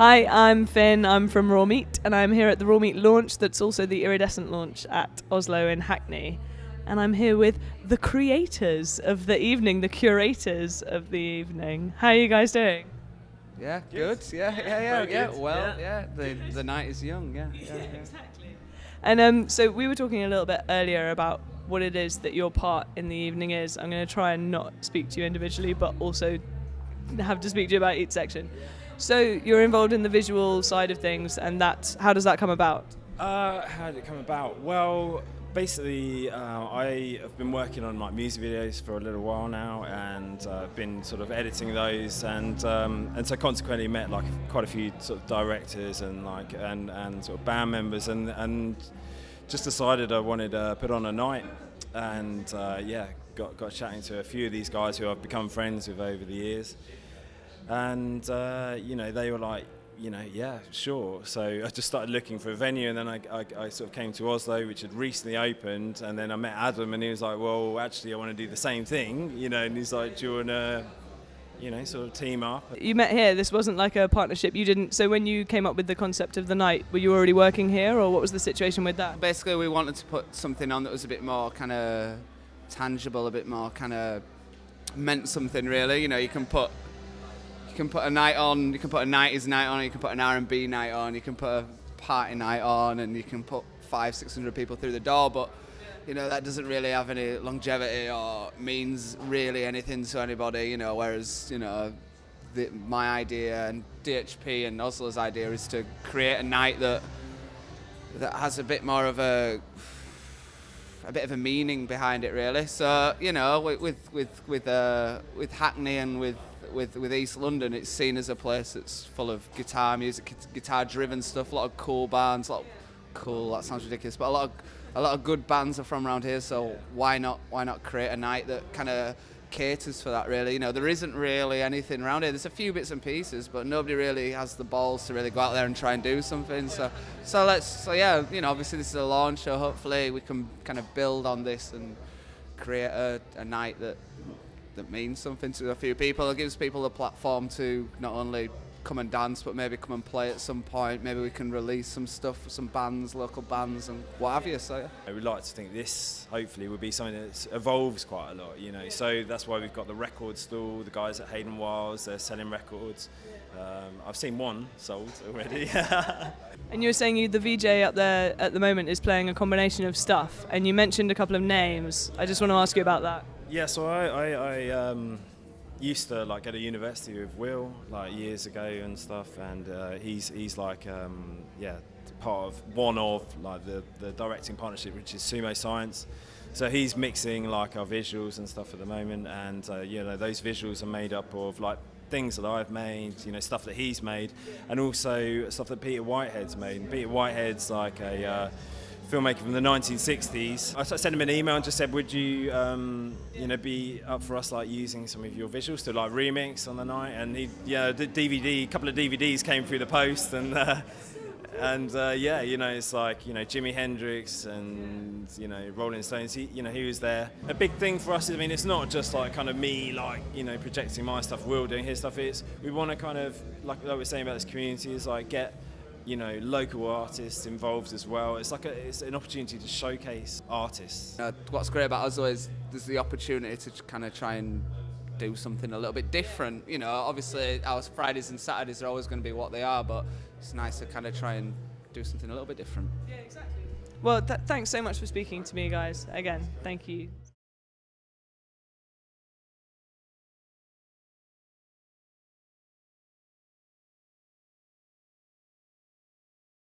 Hi, I'm Finn. I'm from Raw Meat, and I'm here at the Raw Meat launch that's also the Iridescent Launch at Oslo in Hackney. And I'm here with the creators of the evening, the curators of the evening. How are you guys doing? Yeah, good. Yeah. Well, Yeah. the night is young. Yeah. Exactly. And so we were talking a little bit earlier about what it is that your part in the evening is. I'm going to try and not speak to you individually, but also have to speak to you about each section. So you're involved in the visual side of things, and how does that come about? How did it come about? Well, basically, I have been working on music videos for a little while now, and been sort of editing those, and so consequently met quite a few sort of directors and sort of band members, and just decided I wanted to put on a night, and got chatting to a few of these guys who I've become friends with over the years. And they were like, yeah, sure. So I just started looking for a venue, and then I sort of came to Oslo, which had recently opened, and then I met Adam, and he was like, well, actually I want to do the same thing, and he's like, do you want to sort of team up? You met here. This wasn't like a partnership. You didn't. So when you came up with the concept of the night, were you already working here, or what was the situation with that? Basically, we wanted to put something on that was a bit more kind of tangible, a bit more kind of meant something really. You can put a night on, you can put a 90s night on, you can put an R&B night on, you can put a party night on, and you can put 500-600 people through the door, but that doesn't really have any longevity or means really anything to anybody, whereas my idea and DHP and Oslo's idea is to create a night that has a bit more of a bit of a meaning behind it really. So with Hackney and with East London, it's seen as a place that's full of guitar music, guitar-driven stuff. A lot of cool bands, that sounds ridiculous, but a lot of good bands are from around here. So why not create a night that kind of caters for that? Really, there isn't really anything around here. There's a few bits and pieces, but nobody really has the balls to really go out there and try and do something. So obviously this is a launch, so hopefully we can kind of build on this and create a night that means something to a few people. It gives people a platform to not only come and dance, but maybe come and play at some point. Maybe we can release some stuff for some bands, local bands, and what have you. So yeah. I would like to think this hopefully would be something that evolves quite a lot, So that's why we've got the record stall, the guys at Hayden Wiles, they're selling records. I've seen one sold already. And you were saying the VJ up there at the moment is playing a combination of stuff, and you mentioned a couple of names. I just want to ask you about that. Yeah, so I used to go to university with Will years ago and stuff, and he's part of one of the directing partnership, which is Sumo Science. So he's mixing our visuals and stuff at the moment, and those visuals are made up of things that I've made, stuff that he's made, and also stuff that Peter Whitehead's made. And Peter Whitehead's a filmmaker from the 1960s. I sent him an email and just said, would you be up for us using some of your visuals to remix on the night? And he, a couple of DVDs came through the post, and it's Jimi Hendrix and Rolling Stones. He was there. A big thing for us is, it's not just me projecting my stuff, Will doing his stuff. We want to kind of like we're saying about this community is get local artists involved as well. It's an opportunity to showcase artists. What's great about Oslo is there's the opportunity to kind of try and do something a little bit different. Obviously our Fridays and Saturdays are always going to be what they are, but it's nice to kind of try and do something a little bit different. Yeah, exactly. Well, thanks so much for speaking to me, guys. Again, thank you.